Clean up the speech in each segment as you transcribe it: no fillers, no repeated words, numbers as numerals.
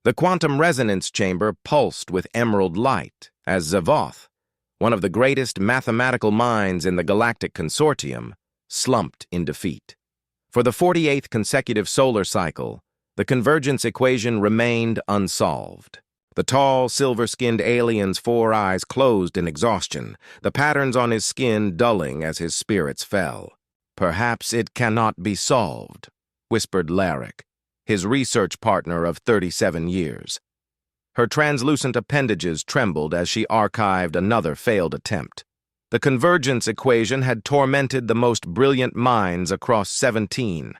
The quantum resonance chamber pulsed with emerald light as Zavoth, one of the greatest mathematical minds in the Galactic Consortium, slumped in defeat. For the 48th consecutive solar cycle, the convergence equation remained unsolved. The tall, silver-skinned alien's 4 eyes closed in exhaustion, the patterns on his skin dulling as his spirits fell. "Perhaps it cannot be solved," whispered Larrick, his research partner of 37 years. Her translucent appendages trembled as she archived another failed attempt. The convergence equation had tormented the most brilliant minds across 17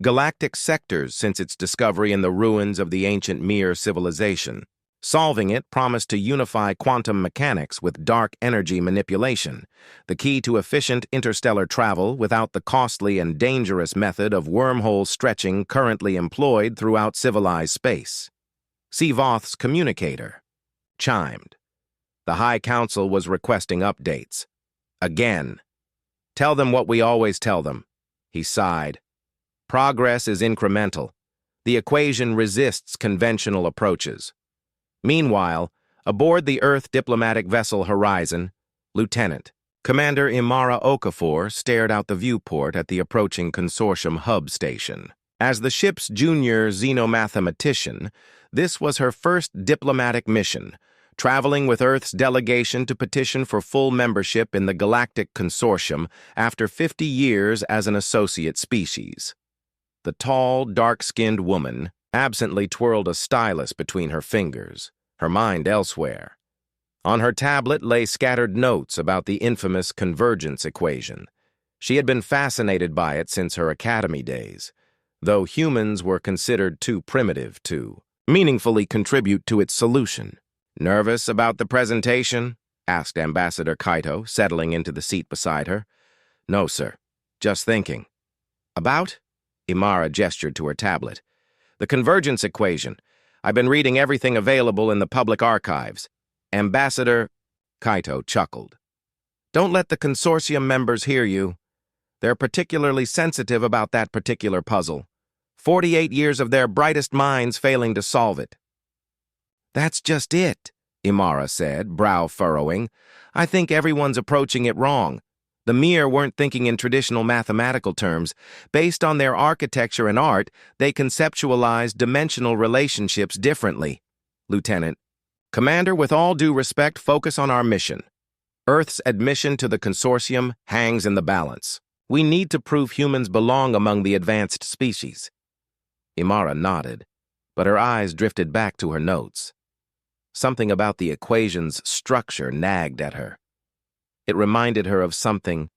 galactic sectors since its discovery in the ruins of the ancient Mir civilization. Solving it promised to unify quantum mechanics with dark energy manipulation, the key to efficient interstellar travel without the costly and dangerous method of wormhole stretching currently employed throughout civilized space. Zavoth's communicator chimed. The High Council was requesting updates. Again. "Tell them what we always tell them," he sighed. "Progress is incremental. The equation resists conventional approaches." Meanwhile, aboard the Earth diplomatic vessel Horizon, Lieutenant Commander Imara Okafor stared out the viewport at the approaching consortium hub station. As the ship's junior xenomathematician, this was her first diplomatic mission, traveling with Earth's delegation to petition for full membership in the Galactic Consortium after 50 years as an associate species. The tall, dark-skinned woman absently twirled a stylus between her fingers, her mind elsewhere. On her tablet lay scattered notes about the infamous convergence equation. She had been fascinated by it since her academy days, though humans were considered too primitive to meaningfully contribute to its solution. "Nervous about the presentation?" asked Ambassador Kaito, settling into the seat beside her. "No, sir. Just thinking." "About?" Imara gestured to her tablet. "The convergence equation. I've been reading everything available in the public archives." Ambassador Kaito chuckled. "Don't let the consortium members hear you. They're particularly sensitive about that particular puzzle. 48 years of their brightest minds failing to solve it." "That's just it," Imara said, brow furrowing. "I think everyone's approaching it wrong. The Mir weren't thinking in traditional mathematical terms. Based on their architecture and art, they conceptualized dimensional relationships differently." "Lieutenant, Commander, with all due respect, focus on our mission. Earth's admission to the consortium hangs in the balance. We need to prove humans belong among the advanced species." Imara nodded, but her eyes drifted back to her notes. Something about the equation's structure nagged at her. It reminded her of something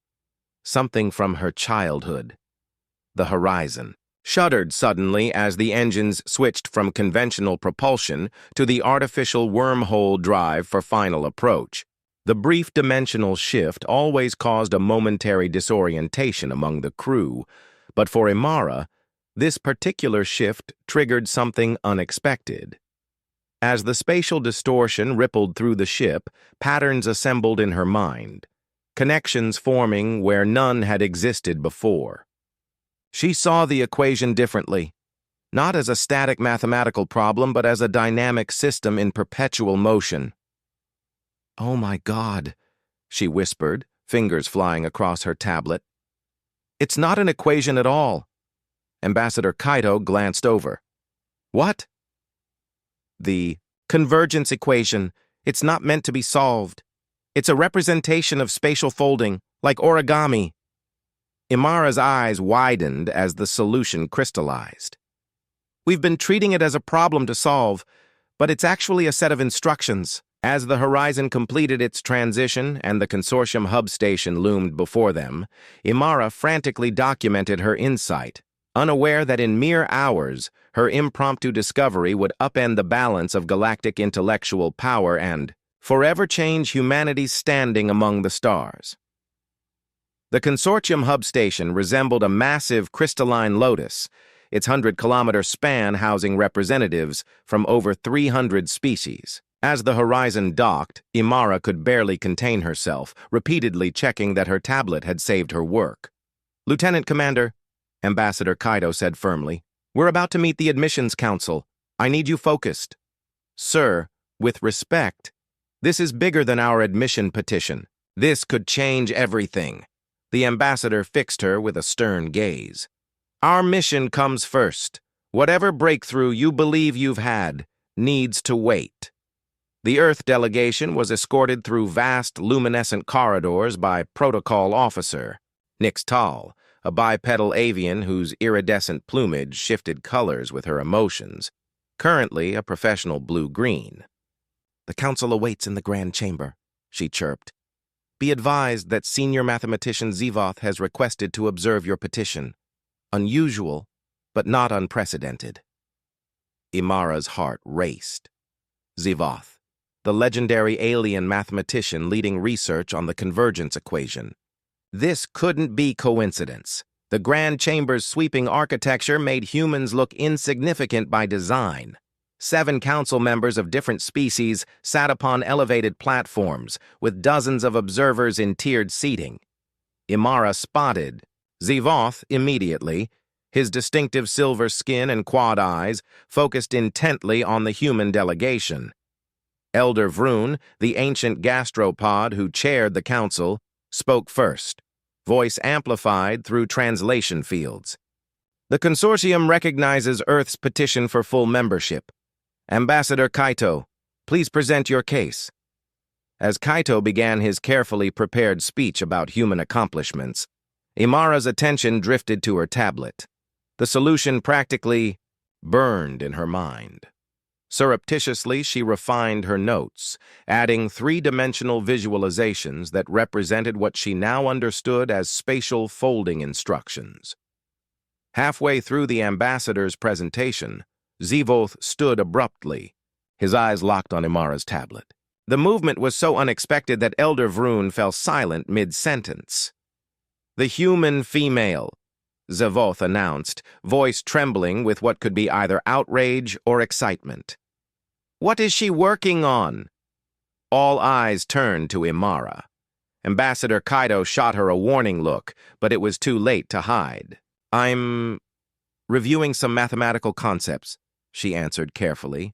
from her childhood. The Horizon shuddered suddenly as the engines switched from conventional propulsion to the artificial wormhole drive for final approach. The brief dimensional shift always caused a momentary disorientation among the crew, but for Imara, this particular shift triggered something unexpected. As the spatial distortion rippled through the ship, patterns assembled in her mind, connections forming where none had existed before. She saw the equation differently, not as a static mathematical problem, but as a dynamic system in perpetual motion. "Oh my God," she whispered, fingers flying across her tablet. "It's not an equation at all." Ambassador Kaito glanced over. "What?" "The convergence equation. It's not meant to be solved. It's a representation of spatial folding, like origami." Imara's eyes widened as the solution crystallized. "We've been treating it as a problem to solve, but it's actually a set of instructions." As the Horizon completed its transition and the consortium hub station loomed before them, Imara frantically documented her insight, unaware that in mere hours, her impromptu discovery would upend the balance of galactic intellectual power and forever change humanity's standing among the stars. The consortium hub station resembled a massive crystalline lotus, its 100-kilometer span housing representatives from over 300 species. As the Horizon docked, Imara could barely contain herself, repeatedly checking that her tablet had saved her work. "Lieutenant Commander," Ambassador Kaito said firmly, "we're about to meet the Admissions Council. I need you focused. Sir, with respect, this is bigger than our admission petition. This could change everything. The ambassador fixed her with a stern gaze. Our mission comes first. Whatever breakthrough you believe you've had needs to wait. The Earth delegation was escorted through vast, luminescent corridors by Protocol Officer Nix Tal, a bipedal avian whose iridescent plumage shifted colors with her emotions, currently a professional blue-green. The council awaits in the Grand Chamber, she chirped. Be advised that senior mathematician Zevoth has requested to observe your petition. Unusual, but not unprecedented. Imara's heart raced. Zevoth, the legendary alien mathematician leading research on the convergence equation. This couldn't be coincidence. The Grand Chamber's sweeping architecture made humans look insignificant by design. 7 council members of different species sat upon elevated platforms, with dozens of observers in tiered seating. Imara spotted Zevoth immediately, his distinctive silver skin and quad eyes focused intently on the human delegation. Elder Vroon, the ancient gastropod who chaired the council, spoke first, voice amplified through translation fields. The consortium recognizes Earth's petition for full membership. Ambassador Kaito, please present your case. As Kaito began his carefully prepared speech about human accomplishments, Imara's attention drifted to her tablet. The solution practically burned in her mind. Surreptitiously, she refined her notes, adding 3-dimensional visualizations that represented what she now understood as spatial folding instructions. Halfway through the ambassador's presentation, Zevoth stood abruptly, his eyes locked on Imara's tablet. The movement was so unexpected that Elder Vroon fell silent mid-sentence. The human female, Zevoth announced, voice trembling with what could be either outrage or excitement. What is she working on? All eyes turned to Imara. Ambassador Kaito shot her a warning look, but it was too late to hide. I'm reviewing some mathematical concepts, she answered carefully.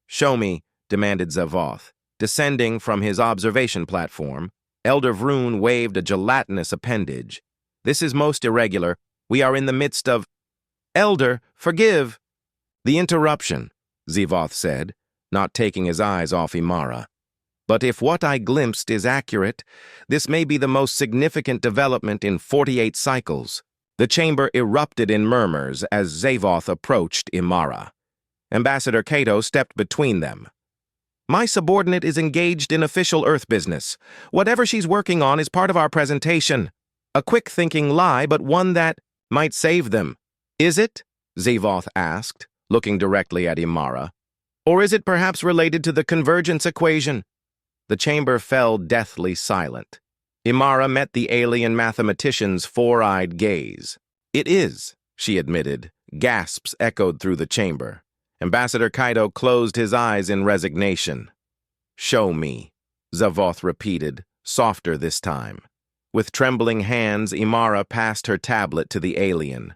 Show me, demanded Zevoth. Descending from his observation platform, Elder Vroon waved a gelatinous appendage. This is most irregular. We are in the midst of... Elder, forgive! The interruption, Zevoth said, not taking his eyes off Imara. But if what I glimpsed is accurate, this may be the most significant development in 48 cycles. The chamber erupted in murmurs as Zevoth approached Imara. Ambassador Kaito stepped between them. My subordinate is engaged in official Earth business. Whatever she's working on is part of our presentation. A quick-thinking lie, but one that might save them. Is it? Zevoth asked, looking directly at Imara. Or is it perhaps related to the convergence equation? The chamber fell deathly silent. Imara met the alien mathematician's four-eyed gaze. It is, she admitted. Gasps echoed through the chamber. Ambassador Kaito closed his eyes in resignation. Show me, Zevoth repeated, softer this time. With trembling hands, Imara passed her tablet to the alien.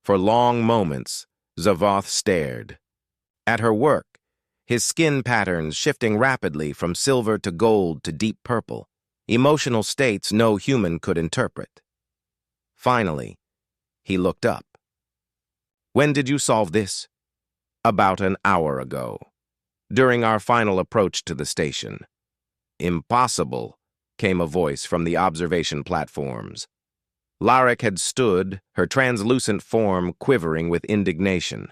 For long moments, Zevoth stared. At her work, his skin patterns shifting rapidly from silver to gold to deep purple, emotional states no human could interpret. Finally, he looked up. When did you solve this? About an hour ago, during our final approach to the station. Impossible, came a voice from the observation platforms. Larek had stood, her translucent form quivering with indignation.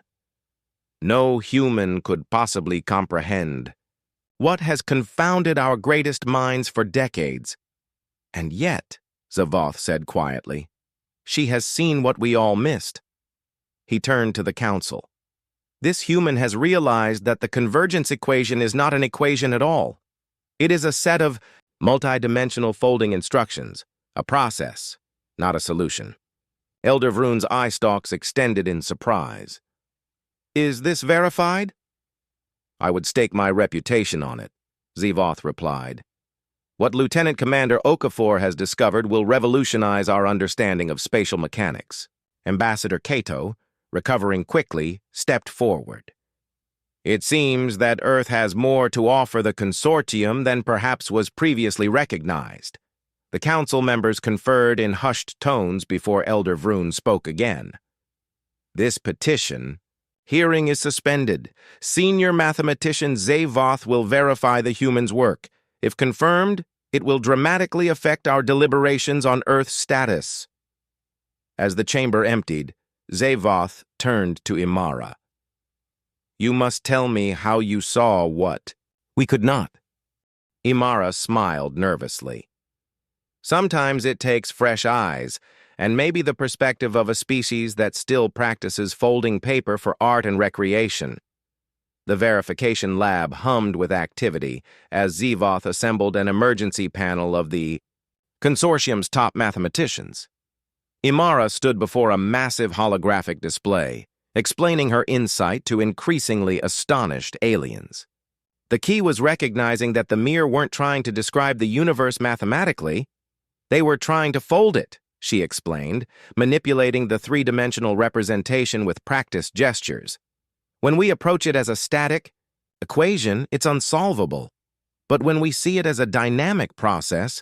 No human could possibly comprehend what has confounded our greatest minds for decades. And yet, Zevoth said quietly, she has seen what we all missed. He turned to the council. This human has realized that the convergence equation is not an equation at all. It is a set of multidimensional folding instructions, a process, not a solution. Elder Vroon's eye stalks extended in surprise. Is this verified? I would stake my reputation on it, Zevoth replied. What Lieutenant Commander Okafor has discovered will revolutionize our understanding of spatial mechanics. Ambassador Kaito, recovering quickly, stepped forward. It seems that Earth has more to offer the consortium than perhaps was previously recognized. The council members conferred in hushed tones before Elder Vroon spoke again. This petition, hearing is suspended. Senior mathematician Zavoth will verify the human's work. If confirmed, it will dramatically affect our deliberations on Earth's status. As the chamber emptied, Zavoth turned to Imara. You must tell me how you saw what. We could not. Imara smiled nervously. Sometimes it takes fresh eyes, and maybe the perspective of a species that still practices folding paper for art and recreation. The verification lab hummed with activity as Zavoth assembled an emergency panel of the consortium's top mathematicians. Imara stood before a massive holographic display, explaining her insight to increasingly astonished aliens. The key was recognizing that the Mir weren't trying to describe the universe mathematically. They were trying to fold it, she explained, manipulating the three-dimensional representation with practiced gestures. When we approach it as a static equation, it's unsolvable. But when we see it as a dynamic process,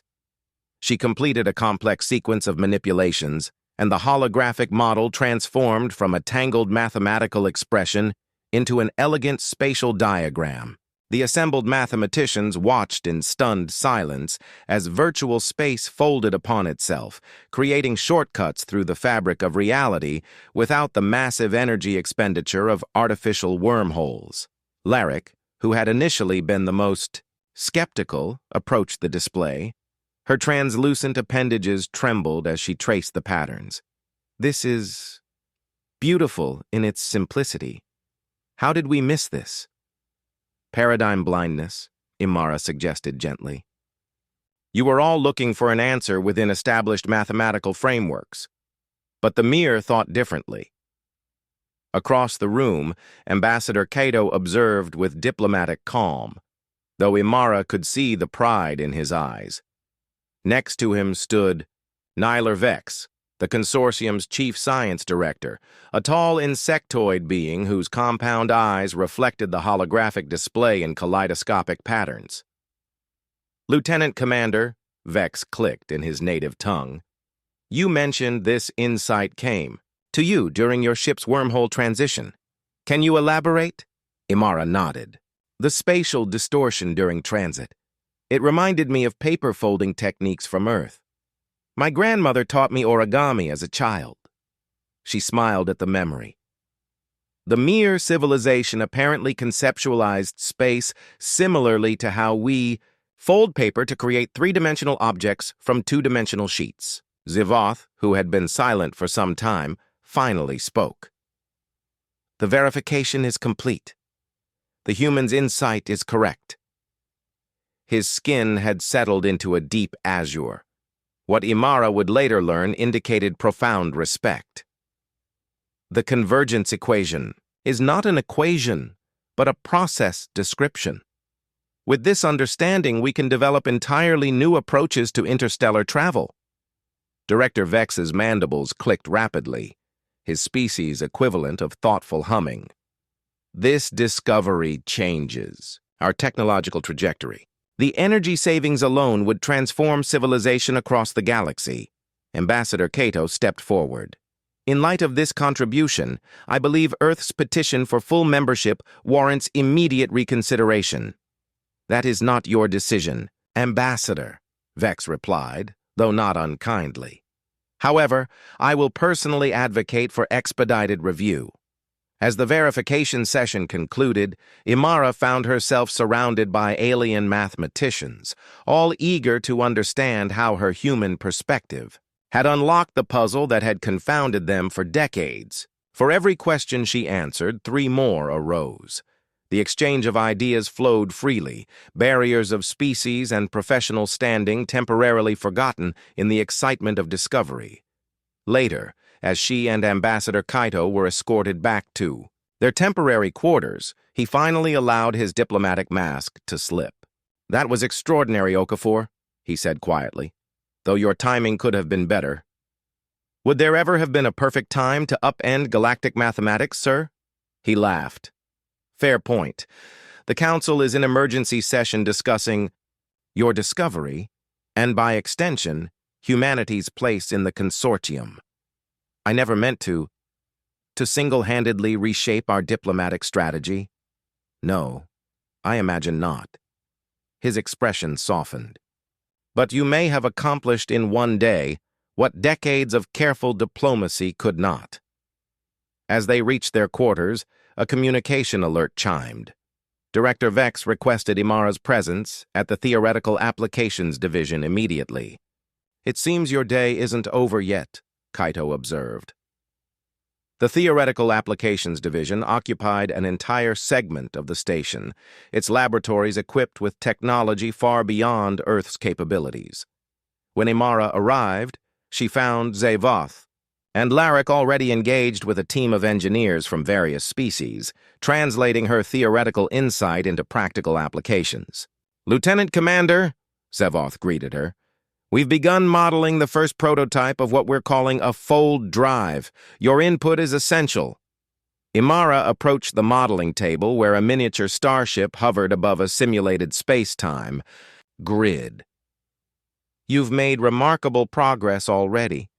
she completed a complex sequence of manipulations, and the holographic model transformed from a tangled mathematical expression into an elegant spatial diagram. The assembled mathematicians watched in stunned silence as virtual space folded upon itself, creating shortcuts through the fabric of reality without the massive energy expenditure of artificial wormholes. Larrick, who had initially been the most skeptical, approached the display. Her translucent appendages trembled as she traced the patterns. This is beautiful in its simplicity. How did we miss this? Paradigm blindness, Imara suggested gently. You were all looking for an answer within established mathematical frameworks. But the Mir thought differently. Across the room, Ambassador Cato observed with diplomatic calm, though Imara could see the pride in his eyes. Next to him stood Nyler Vex, the consortium's chief science director, a tall insectoid being whose compound eyes reflected the holographic display in kaleidoscopic patterns. Lieutenant Commander, Vex clicked in his native tongue, you mentioned this insight came to you during your ship's wormhole transition. Can you elaborate? Imara nodded. The spatial distortion during transit. It reminded me of paper folding techniques from Earth. My grandmother taught me origami as a child. She smiled at the memory. The Mir civilization apparently conceptualized space similarly to how we fold paper to create three-dimensional objects from two-dimensional sheets. Zavoth, who had been silent for some time, finally spoke. The verification is complete. The human's insight is correct. His skin had settled into a deep azure. What Imara would later learn indicated profound respect. The convergence equation is not an equation, but a process description. With this understanding, we can develop entirely new approaches to interstellar travel. Director Vex's mandibles clicked rapidly, his species equivalent of thoughtful humming. This discovery changes our technological trajectory. The energy savings alone would transform civilization across the galaxy. Ambassador Cato stepped forward. In light of this contribution, I believe Earth's petition for full membership warrants immediate reconsideration. That is not your decision, Ambassador, Vex replied, though not unkindly. However, I will personally advocate for expedited review. As the verification session concluded, Imara found herself surrounded by alien mathematicians, all eager to understand how her human perspective had unlocked the puzzle that had confounded them for decades. For every question she answered, 3 more arose. The exchange of ideas flowed freely, barriers of species and professional standing temporarily forgotten in the excitement of discovery. Later, as she and Ambassador Cato were escorted back to their temporary quarters, he finally allowed his diplomatic mask to slip. That was extraordinary, Okafor, he said quietly, though your timing could have been better. Would there ever have been a perfect time to upend galactic mathematics, sir? He laughed. Fair point. The Council is in emergency session discussing your discovery, and by extension, humanity's place in the consortium. I never meant to single-handedly reshape our diplomatic strategy. No, I imagine not. His expression softened. But you may have accomplished in one day what decades of careful diplomacy could not. As they reached their quarters, a communication alert chimed. Director Vex requested Imara's presence at the Theoretical Applications Division immediately. It seems your day isn't over yet, Kaito observed. The Theoretical Applications Division occupied an entire segment of the station, its laboratories equipped with technology far beyond Earth's capabilities. When Imara arrived, she found Zavoth and Larrick already engaged with a team of engineers from various species, translating her theoretical insight into practical applications. "Lieutenant Commander," Zavoth greeted her, "we've begun modeling the first prototype of what we're calling a fold drive. Your input is essential." Imara approached the modeling table where a miniature starship hovered above a simulated space-time grid. "You've made remarkable progress already."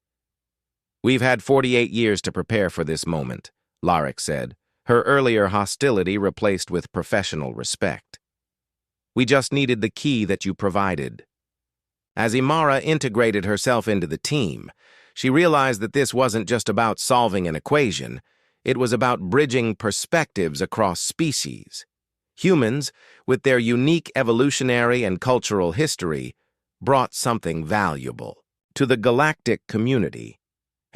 "We've had 48 years to prepare for this moment," Larrick said, her earlier hostility replaced with professional respect. "We just needed the key that you provided." As Imara integrated herself into the team, she realized that this wasn't just about solving an equation, it was about bridging perspectives across species. Humans, with their unique evolutionary and cultural history, brought something valuable to the galactic community.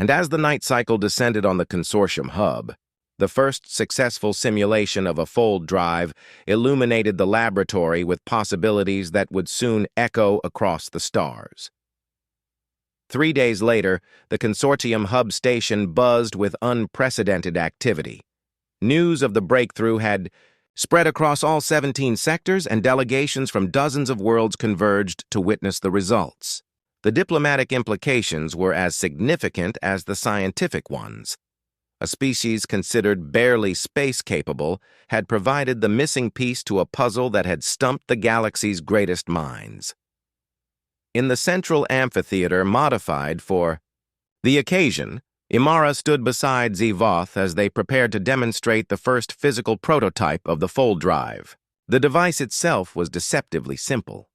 And as the night cycle descended on the consortium hub, the first successful simulation of a fold drive illuminated the laboratory with possibilities that would soon echo across the stars. 3 days later, the consortium hub station buzzed with unprecedented activity. News of the breakthrough had spread across all 17 sectors, and delegations from dozens of worlds converged to witness the results. The diplomatic implications were as significant as the scientific ones. A species considered barely space-capable had provided the missing piece to a puzzle that had stumped the galaxy's greatest minds. In the central amphitheater modified for the occasion, Imara stood beside Zavoth as they prepared to demonstrate the first physical prototype of the fold drive. The device itself was deceptively simple.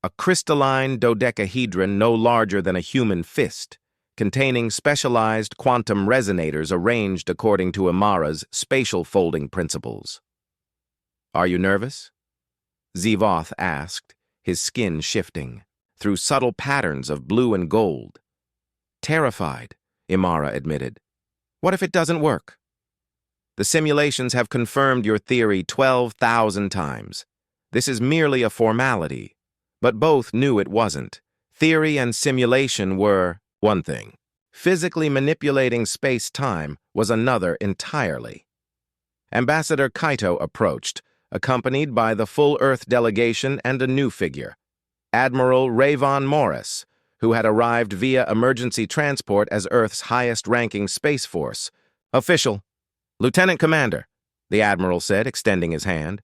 A crystalline dodecahedron no larger than a human fist, containing specialized quantum resonators arranged according to Imara's spatial folding principles. "Are you nervous?" Zavoth asked, his skin shifting through subtle patterns of blue and gold. "Terrified," Imara admitted. "What if it doesn't work?" "The simulations have confirmed your theory 12,000 times. This is merely a formality." But both knew it wasn't. Theory and simulation were one thing. Physically manipulating space-time was another entirely. Ambassador Kaito approached, accompanied by the full Earth delegation and a new figure, Admiral Rayvon Morris, who had arrived via emergency transport as Earth's highest-ranking space force. "Official. Lieutenant Commander," the Admiral said, extending his hand.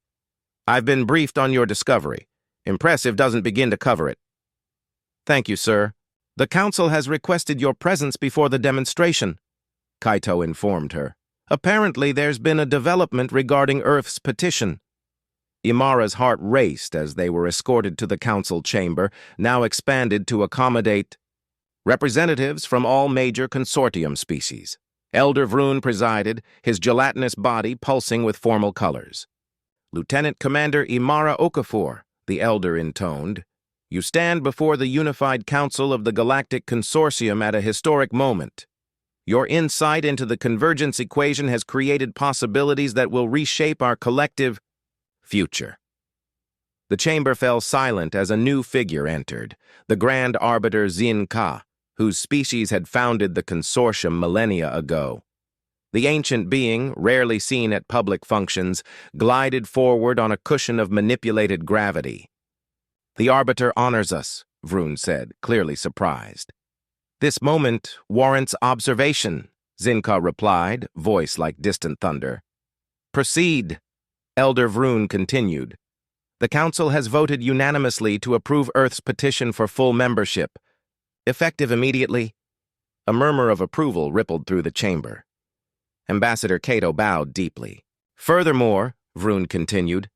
"I've been briefed on your discovery. Impressive doesn't begin to cover it." "Thank you, sir. The Council has requested your presence before the demonstration," Kaito informed her. "Apparently there's been a development regarding Earth's petition." Imara's heart raced as they were escorted to the Council chamber, now expanded to accommodate representatives from all major consortium species. Elder Vroon presided, his gelatinous body pulsing with formal colors. "Lieutenant Commander Imara Okafor," the Elder intoned, "you stand before the unified council of the Galactic Consortium at a historic moment. Your insight into the convergence equation has created possibilities that will reshape our collective future." The chamber fell silent as a new figure entered, the Grand Arbiter Xin Ka, whose species had founded the consortium millennia ago. The ancient being, rarely seen at public functions, glided forward on a cushion of manipulated gravity. "The Arbiter honors us," Vroon said, clearly surprised. "This moment warrants observation," Zinka replied, voice like distant thunder. "Proceed." Elder Vroon continued. The Council has voted unanimously to approve Earth's petition for full membership. Effective immediately. A murmur of approval rippled through the chamber. Ambassador Cato bowed deeply. Furthermore, Vroon continued,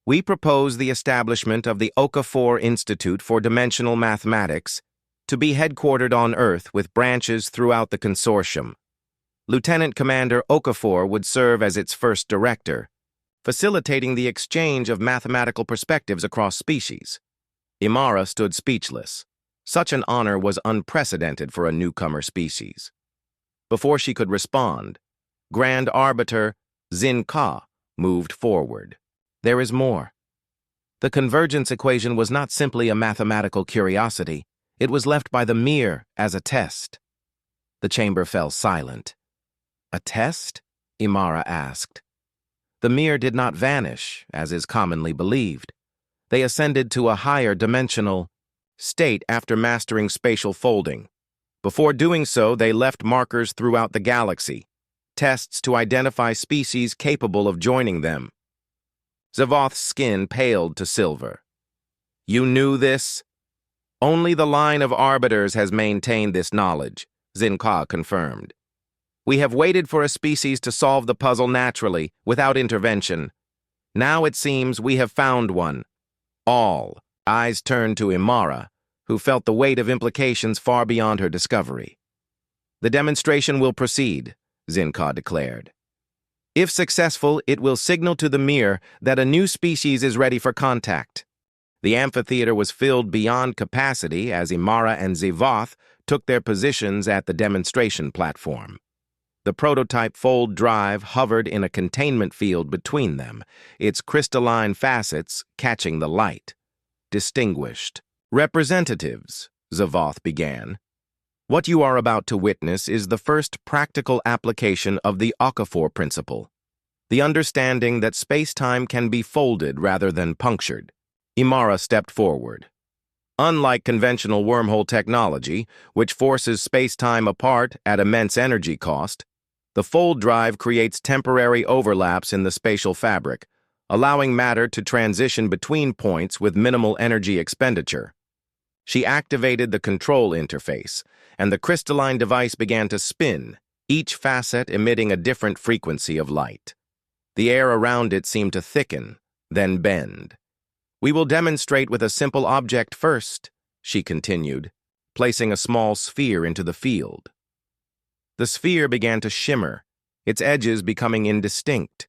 we propose the establishment of the Okafor Institute for Dimensional Mathematics to be headquartered on Earth with branches throughout the consortium. Lieutenant Commander Okafor would serve as its first director, facilitating the exchange of mathematical perspectives across species. Imara stood speechless. Such an honor was unprecedented for a newcomer species. Before she could respond, Grand Arbiter Zin Ka moved forward. There is more. The convergence equation was not simply a mathematical curiosity. It was left by the Mir as a test. The chamber fell silent. A test? Imara asked. The Mir did not vanish, as is commonly believed. They ascended to a higher dimensional state after mastering spatial folding. Before doing so, they left markers throughout the galaxy, tests to identify species capable of joining them. Zavoth's skin paled to silver. You knew this? Only the line of arbiters has maintained this knowledge, Zin Ka confirmed. We have waited for a species to solve the puzzle naturally, without intervention. Now it seems we have found one. All eyes turned to Imara, who felt the weight of implications far beyond her discovery. The demonstration will proceed, Zin Ka declared. If successful, it will signal to the Mir that a new species is ready for contact. The amphitheater was filled beyond capacity as Imara and Zavoth took their positions at the demonstration platform. The prototype fold drive hovered in a containment field between them, its crystalline facets catching the light. Distinguished representatives, Zavoth began. What you are about to witness is the first practical application of the Okafor principle, the understanding that space-time can be folded rather than punctured. Imara stepped forward. Unlike conventional wormhole technology, which forces space-time apart at immense energy cost, the fold drive creates temporary overlaps in the spatial fabric, allowing matter to transition between points with minimal energy expenditure. She activated the control interface, and the crystalline device began to spin, each facet emitting a different frequency of light. The air around it seemed to thicken, then bend. We will demonstrate with a simple object first, she continued, placing a small sphere into the field. The sphere began to shimmer, its edges becoming indistinct.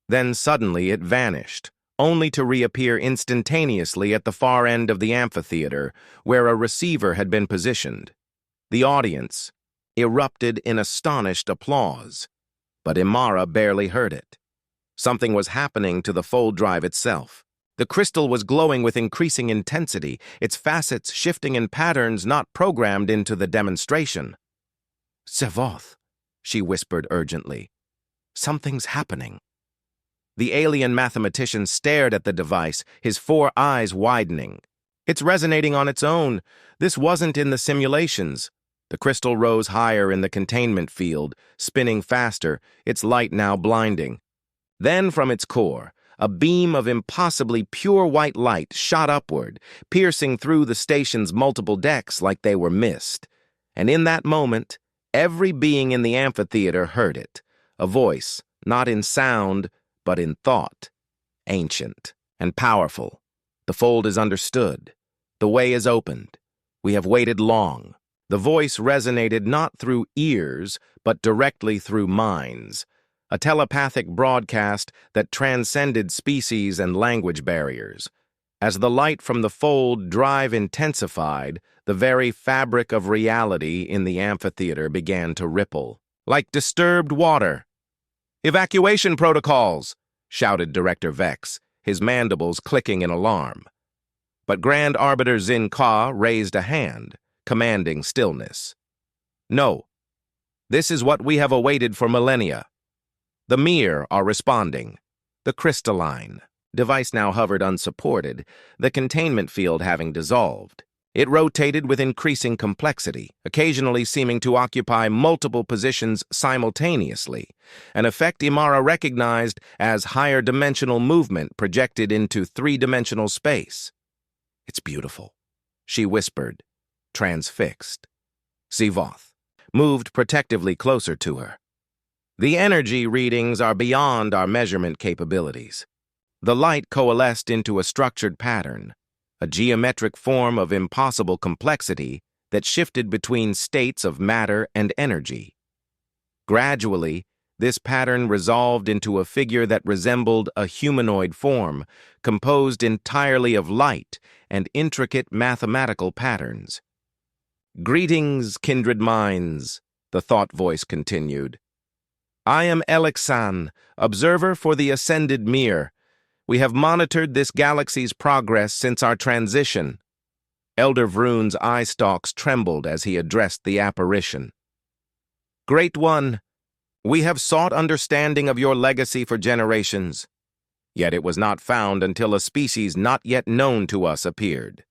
Then suddenly it vanished, only to reappear instantaneously at the far end of the amphitheater, where a receiver had been positioned. The audience erupted in astonished applause, but Imara barely heard it. Something was happening to the fold drive itself. The crystal was glowing with increasing intensity, its facets shifting in patterns not programmed into the demonstration. Zavoth, she whispered urgently. Something's happening. The alien mathematician stared at the device, his four eyes widening. It's resonating on its own. This wasn't in the simulations. The crystal rose higher in the containment field, spinning faster, its light now blinding. Then from its core, a beam of impossibly pure white light shot upward, piercing through the station's multiple decks like they were mist. And in that moment, every being in the amphitheater heard it, a voice, not in sound, but in thought, ancient and powerful. The fold is understood. The way is opened. We have waited long. The voice resonated not through ears, but directly through minds, a telepathic broadcast that transcended species and language barriers. As the light from the fold drive intensified, the very fabric of reality in the amphitheater began to ripple, like disturbed water. "Evacuation protocols!" shouted Director Vex, his mandibles clicking in alarm. But Grand Arbiter Zin Ka raised a hand, commanding stillness. "No. This is what we have awaited for millennia. The Mir are responding. The crystalline device now hovered unsupported, the containment field having dissolved. It rotated with increasing complexity, occasionally seeming to occupy multiple positions simultaneously, an effect Imara recognized as higher dimensional movement projected into three-dimensional space. "It's beautiful," she whispered, transfixed. Zvoth moved protectively closer to her. "The energy readings are beyond our measurement capabilities." The light coalesced into a structured pattern, a geometric form of impossible complexity that shifted between states of matter and energy. Gradually, this pattern resolved into a figure that resembled a humanoid form, composed entirely of light and intricate mathematical patterns. "Greetings, kindred minds," the thought voice continued. "I am Elixan, observer for the Ascended Mir. We have monitored this galaxy's progress since our transition." Elder Vroon's eye stalks trembled as he addressed the apparition. "Great One, we have sought understanding of your legacy for generations, yet it was not found until a species not yet known to us appeared."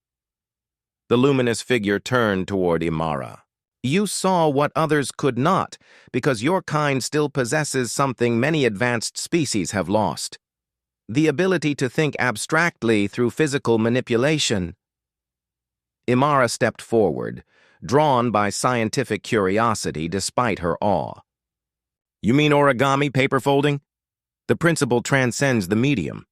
The luminous figure turned toward Imara. "You saw what others could not, because your kind still possesses something many advanced species have lost: the ability to think abstractly through physical manipulation." Imara stepped forward, drawn by scientific curiosity despite her awe. "You mean origami paper folding? The principle transcends the medium.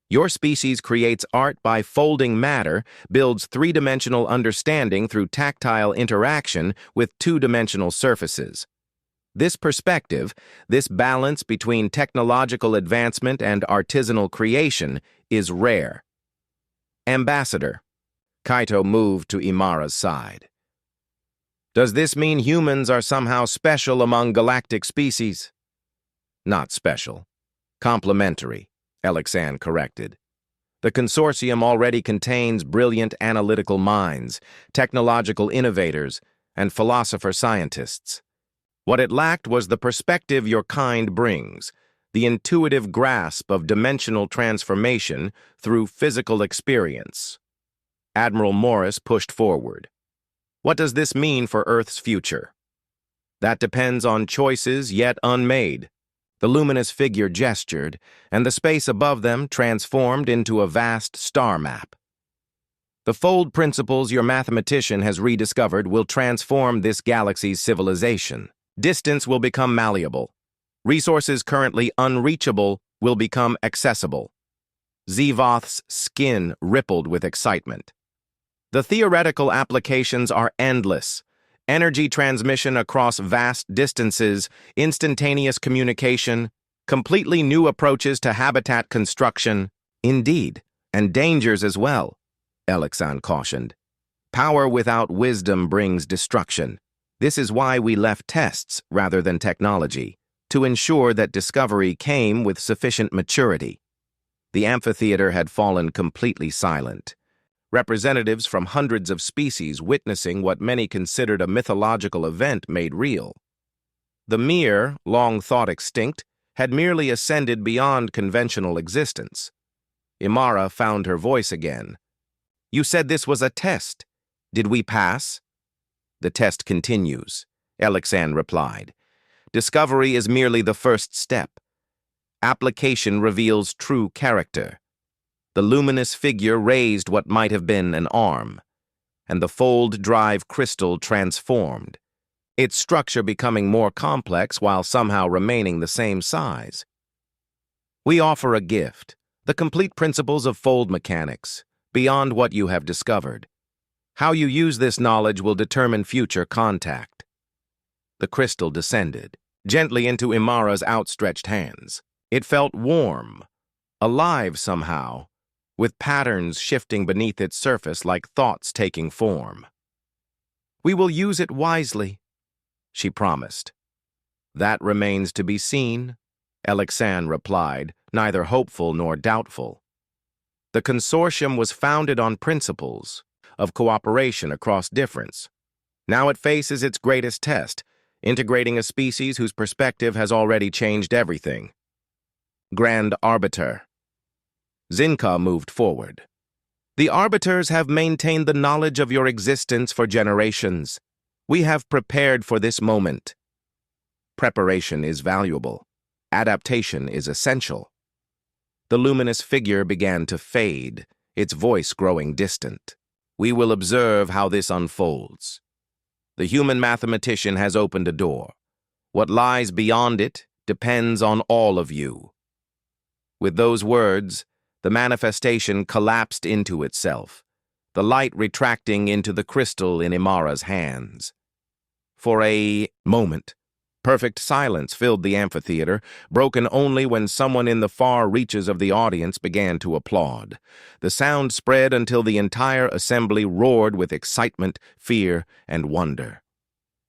Your species creates art by folding matter, builds three-dimensional understanding through tactile interaction with two-dimensional surfaces. This perspective, this balance between technological advancement and artisanal creation, is rare." "Ambassador," Kaito moved to Imara's side. "Does this mean humans are somehow special among galactic species?" "Not special. Complementary," Elixan corrected. "The consortium already contains brilliant analytical minds, technological innovators, and philosopher-scientists. What it lacked was the perspective your kind brings, the intuitive grasp of dimensional transformation through physical experience." Admiral Morris pushed forward. "What does this mean for Earth's future?" "That depends on choices yet unmade." The luminous figure gestured, and the space above them transformed into a vast star map. "The fold principles your mathematician has rediscovered will transform this galaxy's civilization. Distance will become malleable. Resources currently unreachable will become accessible." Zvoth's skin rippled with excitement. "The theoretical applications are endless. Energy transmission across vast distances, instantaneous communication, completely new approaches to habitat construction." "Indeed, and dangers as well," Elixan cautioned. "Power without wisdom brings destruction. This is why we left tests rather than technology, to ensure that discovery came with sufficient maturity." The amphitheater had fallen completely silent. Representatives from hundreds of species witnessing what many considered a mythological event made real. The Mir, long thought extinct, had merely ascended beyond conventional existence. Imara found her voice again. "You said this was a test. Did we pass?" "The test continues," Elixan replied. "Discovery is merely the first step. Application reveals true character." The luminous figure raised what might have been an arm, and the fold drive crystal transformed, its structure becoming more complex while somehow remaining the same size. "We offer a gift, the complete principles of fold mechanics, beyond what you have discovered. How you use this knowledge will determine future contact." The crystal descended, gently into Imara's outstretched hands. It felt warm, alive somehow, with patterns shifting beneath its surface like thoughts taking form. "We will use it wisely," she promised. "That remains to be seen," Elixan replied, neither hopeful nor doubtful. The consortium was founded on principles of cooperation across difference. Now it faces its greatest test, integrating a species whose perspective has already changed everything. Grand Arbiter. Zinka moved forward. The arbiters have maintained the knowledge of your existence for generations. We have prepared for this moment. Preparation is valuable. Adaptation is essential. The luminous figure began to fade, its voice growing distant. We will observe how this unfolds. The human mathematician has opened a door. What lies beyond it depends on all of you. With those words, the manifestation collapsed into itself, the light retracting into the crystal in Imara's hands. For a moment, perfect silence filled the amphitheater, broken only when someone in the far reaches of the audience began to applaud. The sound spread until the entire assembly roared with excitement, fear, and wonder.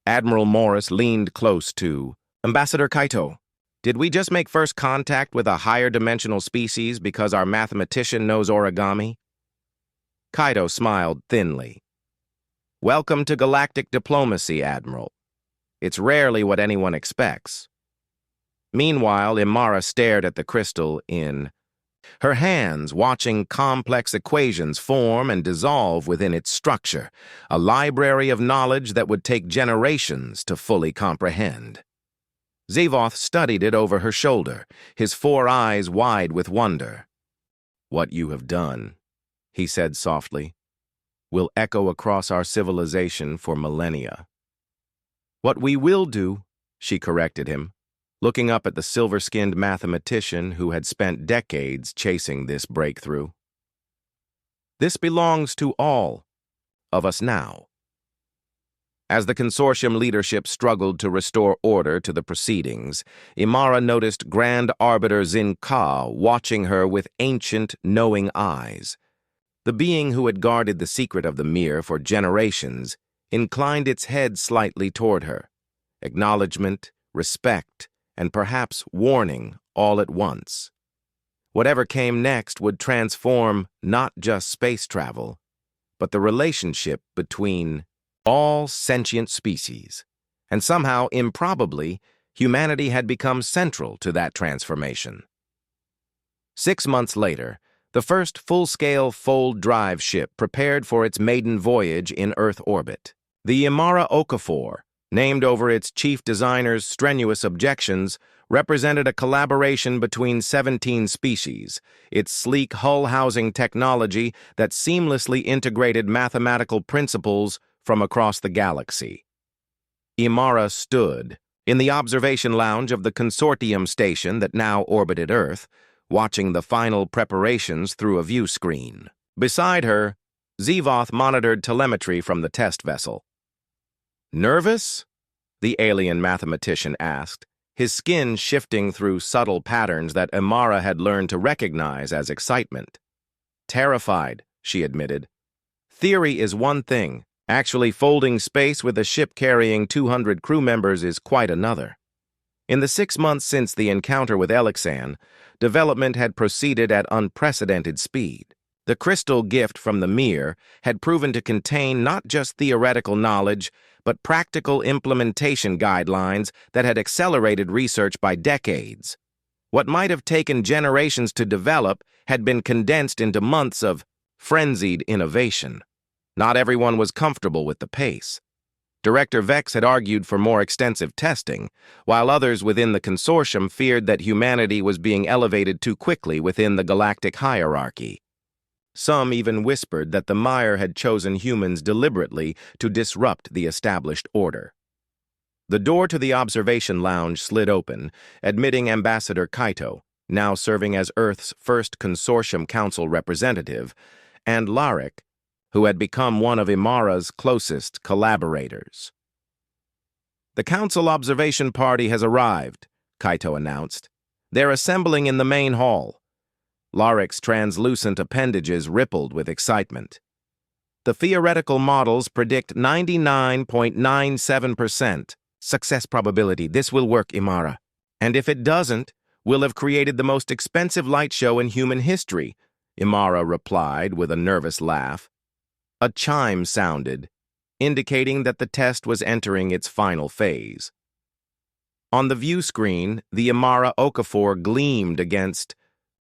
Admiral Morris leaned close to Ambassador Kaito. Did we just make first contact with a higher dimensional species because our mathematician knows origami? Kaito smiled thinly. Welcome to galactic diplomacy, Admiral. It's rarely what anyone expects. Meanwhile, Imara stared at the crystal in her hands, watching complex equations form and dissolve within its structure, a library of knowledge that would take generations to fully comprehend. Zvoth studied it over her shoulder, his 4 eyes wide with wonder. What you have done, he said softly, will echo across our civilization for millennia. What we will do, she corrected him, looking up at the silver-skinned mathematician who had spent decades chasing this breakthrough. This belongs to all of us now. As the consortium leadership struggled to restore order to the proceedings, Imara noticed Grand Arbiter Zin-Ka watching her with ancient, knowing eyes. The being who had guarded the secret of the mirror for generations inclined its head slightly toward her. Acknowledgement, respect, and perhaps warning all at once. Whatever came next would transform not just space travel, but the relationship between all sentient species, and somehow, improbably, humanity had become central to that transformation. 6 months later, the first full-scale fold drive ship prepared for its maiden voyage in Earth orbit. The Imara Okafor, named over its chief designer's strenuous objections, represented a collaboration between 17 species, its sleek hull-housing technology that seamlessly integrated mathematical principles from across the galaxy. Imara stood in the observation lounge of the consortium station that now orbited Earth, watching the final preparations through a view screen. Beside her, Zvoth monitored telemetry from the test vessel. Nervous? The alien mathematician asked, his skin shifting through subtle patterns that Imara had learned to recognize as excitement. Terrified, she admitted. Theory is one thing. Actually folding space with a ship carrying 200 crew members is quite another. In the 6 months since the encounter with Elixan, development had proceeded at unprecedented speed. The crystal gift from the mirror had proven to contain not just theoretical knowledge, but practical implementation guidelines that had accelerated research by decades. What might have taken generations to develop had been condensed into months of frenzied innovation. Not everyone was comfortable with the pace. Director Vex had argued for more extensive testing, while others within the consortium feared that humanity was being elevated too quickly within the galactic hierarchy. Some even whispered that the Mire had chosen humans deliberately to disrupt the established order. The door to the observation lounge slid open, admitting Ambassador Kaito, now serving as Earth's first consortium council representative, and Larik, who had become one of Imara's closest collaborators. The council observation party has arrived, Kaito announced. They're assembling in the main hall. Larik's translucent appendages rippled with excitement. The theoretical models predict 99.97% success probability. This will work, Imara. And if it doesn't, we'll have created the most expensive light show in human history, Imara replied with a nervous laugh. A chime sounded, indicating that the test was entering its final phase. On the view screen, the Imara Okafor gleamed against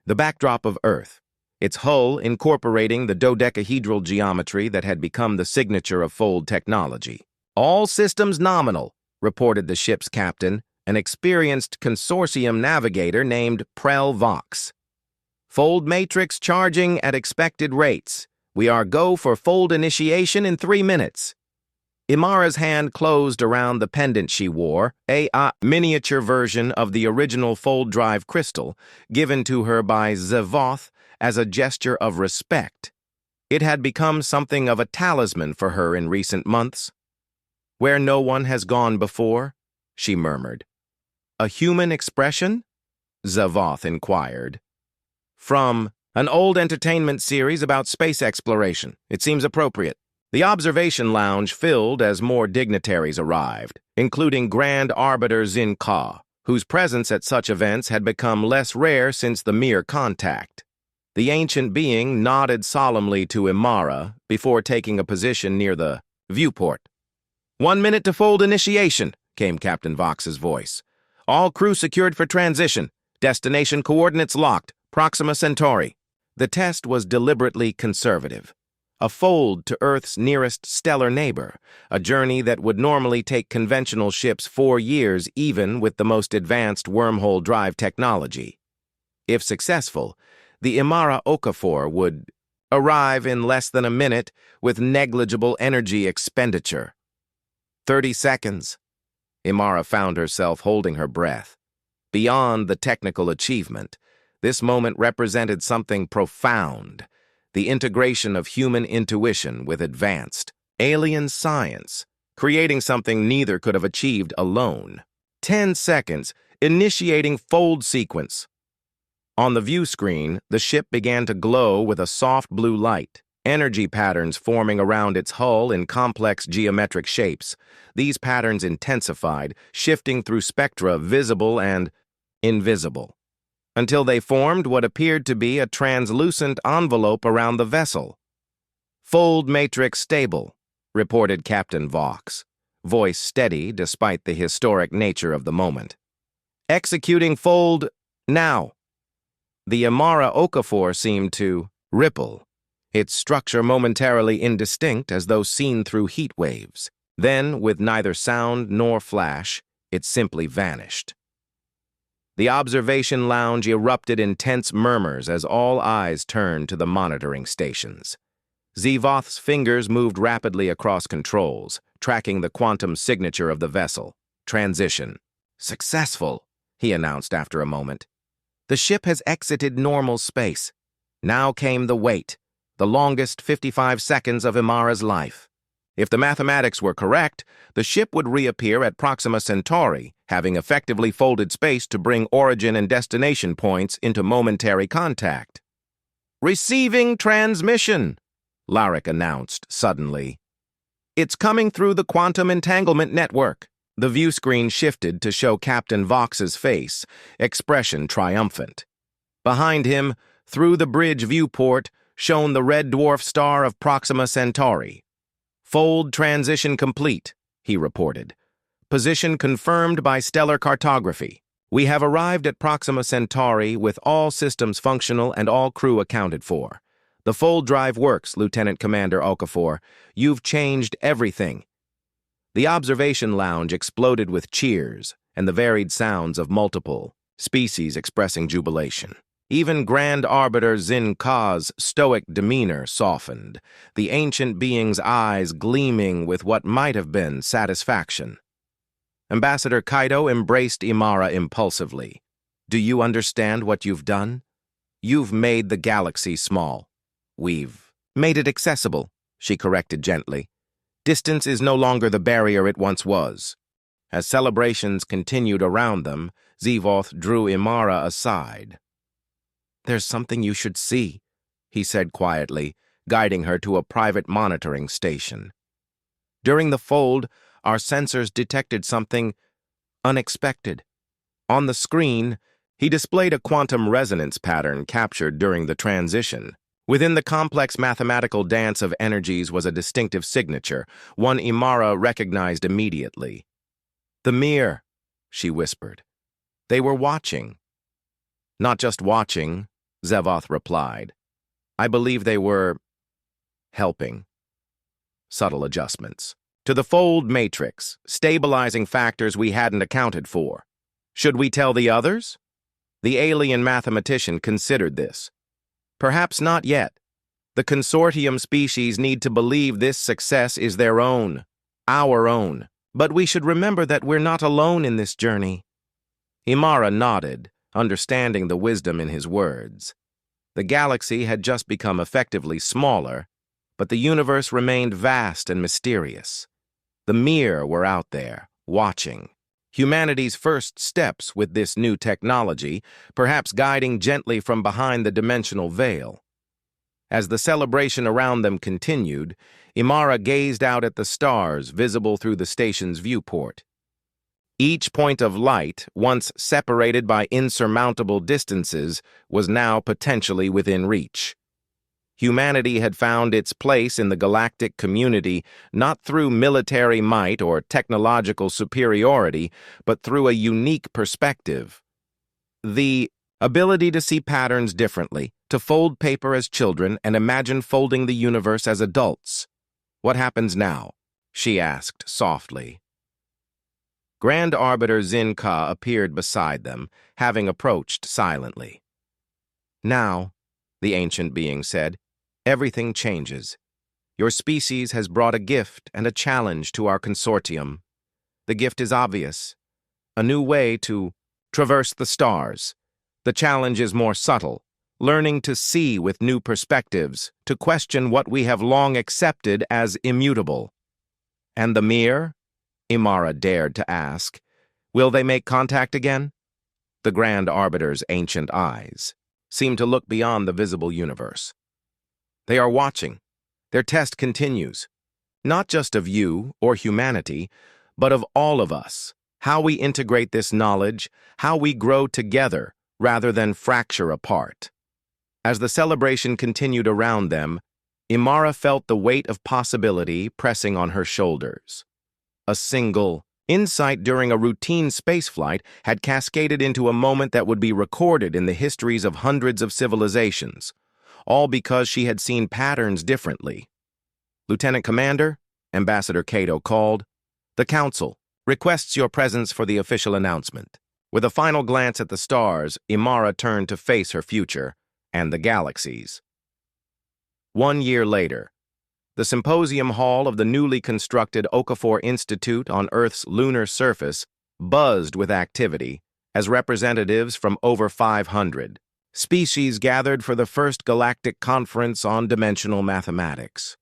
the backdrop of Earth, its hull incorporating the dodecahedral geometry that had become the signature of Fold technology. "All systems nominal," reported the ship's captain, an experienced consortium navigator named Prel Vox. "Fold matrix charging at expected rates. We are go for Fold initiation in 3 minutes." Imara's hand closed around the pendant she wore, a miniature version of the original Fold Drive crystal, given to her by Zavoth as a gesture of respect. It had become something of a talisman for her in recent months. "Where no one has gone before?" she murmured. "A human expression?" Zavoth inquired. "From an old entertainment series about space exploration. It seems appropriate." The observation lounge filled as more dignitaries arrived, including Grand Arbiter Zin Ka, whose presence at such events had become less rare since the mere contact. The ancient being nodded solemnly to Imara before taking a position near the viewport. "1 minute to Fold initiation," came Captain Vox's voice. "All crew secured for transition. Destination coordinates locked. Proxima Centauri." The test was deliberately conservative. A fold to Earth's nearest stellar neighbor, a journey that would normally take conventional ships 4 years even with the most advanced wormhole drive technology. If successful, the Imara Okafor would arrive in less than a minute with negligible energy expenditure. 30 seconds. Imara found herself holding her breath. Beyond the technical achievement, this moment represented something profound. The integration of human intuition with advanced, alien science, creating something neither could have achieved alone. 10 seconds, initiating Fold sequence. On the view screen, the ship began to glow with a soft blue light, energy patterns forming around its hull in complex geometric shapes. These patterns intensified, shifting through spectra visible and invisible, until they formed what appeared to be a translucent envelope around the vessel. "Fold matrix stable," reported Captain Vox, voice steady despite the historic nature of the moment. "Executing Fold now." The Imara Okafor seemed to ripple, its structure momentarily indistinct as though seen through heat waves. Then, with neither sound nor flash, it simply vanished. The observation lounge erupted in tense murmurs as all eyes turned to the monitoring stations. Zavoth's fingers moved rapidly across controls, tracking the quantum signature of the vessel. "Transition. Successful," he announced after a moment. "The ship has exited normal space." Now came the wait, the longest 55 seconds of Imara's life. If the mathematics were correct, the ship would reappear at Proxima Centauri, having effectively folded space to bring origin and destination points into momentary contact. "Receiving transmission," Larrick announced suddenly. "It's coming through the quantum entanglement network." The view screen shifted to show Captain Vox's face, expression triumphant. Behind him, through the bridge viewport, shone the red dwarf star of Proxima Centauri. "Fold transition complete," he reported. "Position confirmed by stellar cartography. We have arrived at Proxima Centauri with all systems functional and all crew accounted for. The Fold drive works, Lieutenant Commander Okafor. You've changed everything." The observation lounge exploded with cheers and the varied sounds of multiple species expressing jubilation. Even Grand Arbiter Zin Ka's stoic demeanor softened, the ancient being's eyes gleaming with what might have been satisfaction. Ambassador Kaido embraced Imara impulsively. "Do you understand what you've done? You've made the galaxy small. We've made it accessible," she corrected gently. "Distance is no longer the barrier it once was." As celebrations continued around them, Zavoth drew Imara aside. "There's something you should see," he said quietly, guiding her to a private monitoring station. "During the fold, our sensors detected something unexpected. On the screen, he displayed a quantum resonance pattern captured during the transition. Within the complex mathematical dance of energies was a distinctive signature, one Imara recognized immediately. "The mirror," she whispered. "They were watching." "Not just watching," Zavoth replied. I believe they were helping. Subtle adjustments to the fold matrix, stabilizing factors we hadn't accounted for. Should we tell the others? The alien mathematician considered this. Perhaps not yet. The consortium species need to believe this success is their own, our own. But we should remember that we're not alone in this journey. Imara nodded, understanding the wisdom in his words. The galaxy had just become effectively smaller, but the universe remained vast and mysterious. The Mir were out there, watching. Humanity's first steps with this new technology, perhaps guiding gently from behind the dimensional veil. As the celebration around them continued, Imara gazed out at the stars visible through the station's viewport. Each point of light, once separated by insurmountable distances, was now potentially within reach. Humanity had found its place in the galactic community not through military might or technological superiority, but through a unique perspective. The ability to see patterns differently, to fold paper as children and imagine folding the universe as adults. What happens now? She asked softly. Grand Arbiter Zinka appeared beside them, having approached silently. Now, the ancient being said, everything changes. Your species has brought a gift and a challenge to our consortium. The gift is obvious. A new way to traverse the stars. The challenge is more subtle, learning to see with new perspectives, to question what we have long accepted as immutable. And the Mir? Imara dared to ask. Will they make contact again? The Grand Arbiter's ancient eyes seemed to look beyond the visible universe. They are watching. Their test continues. Not just of you or humanity, but of all of us. How we integrate this knowledge, how we grow together rather than fracture apart. As the celebration continued around them, Imara felt the weight of possibility pressing on her shoulders. A single insight during a routine spaceflight had cascaded into a moment that would be recorded in the histories of hundreds of civilizations, all because she had seen patterns differently. Lieutenant Commander, Ambassador Cato called, "The Council requests your presence for the official announcement." With a final glance at the stars, Imara turned to face her future and the galaxies. 1 year later, the symposium hall of the newly constructed Okafor Institute on Earth's lunar surface buzzed with activity as representatives from over 500 species gathered for the first galactic conference on dimensional mathematics.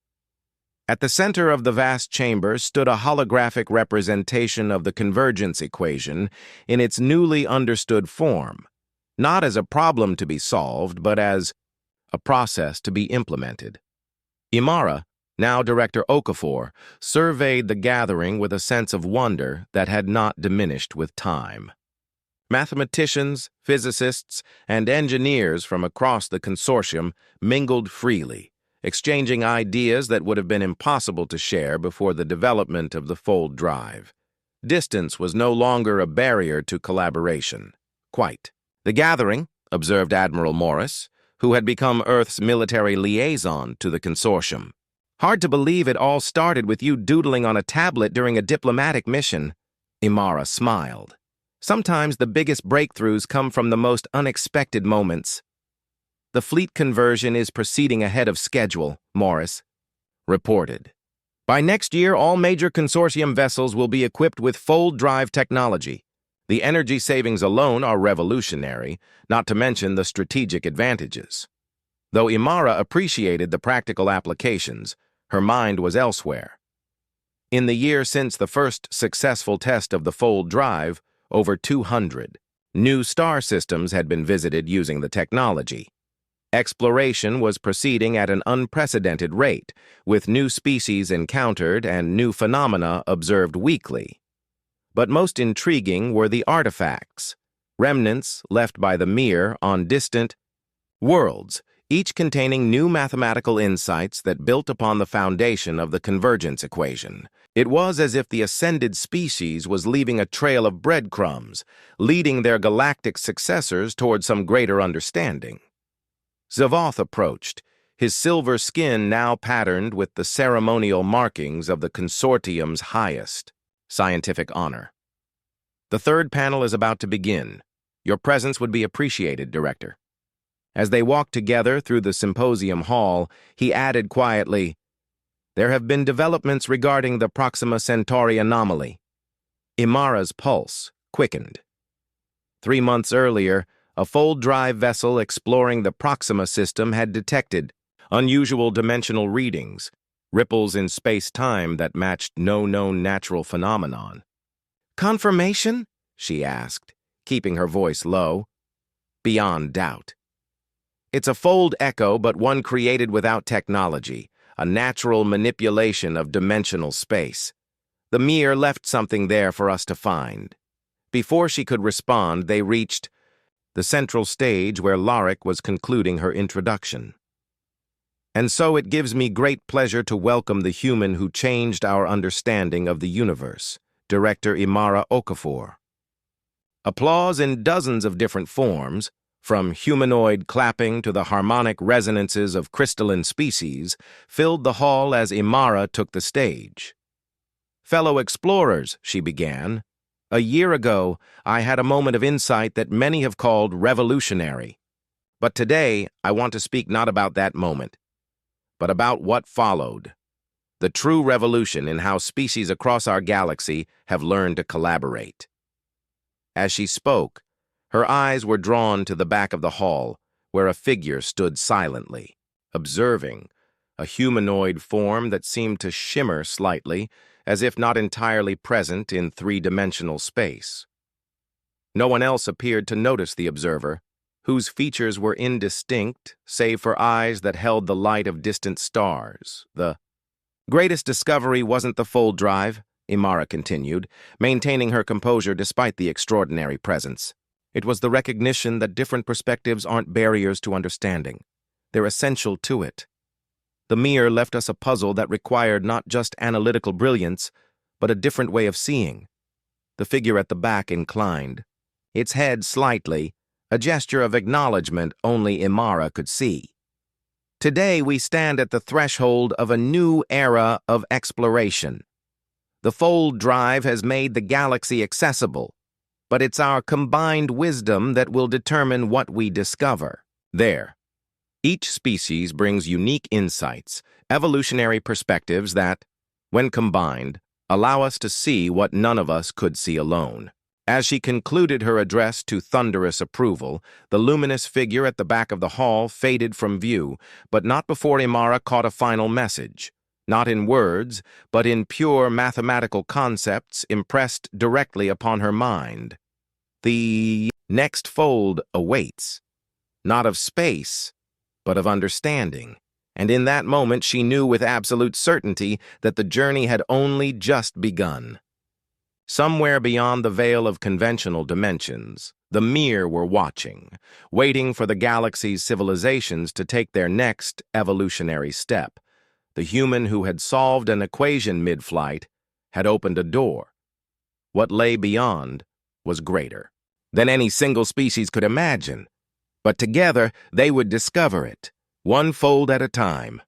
At the center of the vast chamber stood a holographic representation of the convergence equation in its newly understood form, not as a problem to be solved, but as a process to be implemented. Imara, now Director Okafor, surveyed the gathering with a sense of wonder that had not diminished with time. Mathematicians, physicists, and engineers from across the consortium mingled freely, exchanging ideas that would have been impossible to share before the development of the fold drive. Distance was no longer a barrier to collaboration. Quite. The gathering, observed Admiral Morris, who had become Earth's military liaison to the consortium. Hard to believe it all started with you doodling on a tablet during a diplomatic mission. Imara smiled. Sometimes the biggest breakthroughs come from the most unexpected moments. The fleet conversion is proceeding ahead of schedule, Morris reported. By next year, all major consortium vessels will be equipped with fold drive technology. The energy savings alone are revolutionary, not to mention the strategic advantages. Though Imara appreciated the practical applications, her mind was elsewhere. In the year since the first successful test of the fold drive, over 200 new star systems had been visited using the technology. Exploration was proceeding at an unprecedented rate, with new species encountered and new phenomena observed weekly. But most intriguing were the artifacts, remnants left by the Mir on distant worlds, each containing new mathematical insights that built upon the foundation of the convergence equation. It was as if the ascended species was leaving a trail of breadcrumbs, leading their galactic successors toward some greater understanding. Zavoth approached, his silver skin now patterned with the ceremonial markings of the consortium's highest scientific honor. "The third panel is about to begin. Your presence would be appreciated, Director." As they walked together through the symposium hall, he added quietly, "There have been developments regarding the Proxima Centauri anomaly." Imara's pulse quickened. 3 months earlier, a fold-drive vessel exploring the Proxima system had detected unusual dimensional readings, ripples in space-time that matched no known natural phenomenon. "Confirmation?" she asked, keeping her voice low. "Beyond doubt. It's a fold echo, but one created without technology, a natural manipulation of dimensional space. The Mir left something there for us to find." Before she could respond, they reached the central stage where Lorik was concluding her introduction. "And so it gives me great pleasure to welcome the human who changed our understanding of the universe, Director Imara Okafor." Applause in dozens of different forms, from humanoid clapping to the harmonic resonances of crystalline species, filled the hall as Imara took the stage. "Fellow explorers," she began, "a year ago, I had a moment of insight that many have called revolutionary. But today, I want to speak not about that moment, but about what followed. The true revolution in how species across our galaxy have learned to collaborate." As she spoke, her eyes were drawn to the back of the hall, where a figure stood silently, observing, a humanoid form that seemed to shimmer slightly, as if not entirely present in three-dimensional space. No one else appeared to notice the observer, whose features were indistinct save for eyes that held the light of distant stars. "The greatest discovery wasn't the fold drive," Imara continued, maintaining her composure despite the extraordinary presence. "It was the recognition that different perspectives aren't barriers to understanding. They're essential to it. The Mir left us a puzzle that required not just analytical brilliance, but a different way of seeing." The figure at the back inclined, its head slightly, a gesture of acknowledgement only Imara could see. "Today we stand at the threshold of a new era of exploration. The fold drive has made the galaxy accessible, but it's our combined wisdom that will determine what we discover." There. Each species brings unique insights, evolutionary perspectives that, when combined, allow us to see what none of us could see alone. As she concluded her address to thunderous approval, the luminous figure at the back of the hall faded from view, but not before Imara caught a final message. Not in words, but in pure mathematical concepts impressed directly upon her mind. The next fold awaits, not of space, but of understanding. And in that moment she knew with absolute certainty that the journey had only just begun. Somewhere beyond the veil of conventional dimensions, the Mir were watching, waiting for the galaxy's civilizations to take their next evolutionary step. The human who had solved an equation mid-flight had opened a door. What lay beyond was greater than any single species could imagine, but together they would discover it, one fold at a time.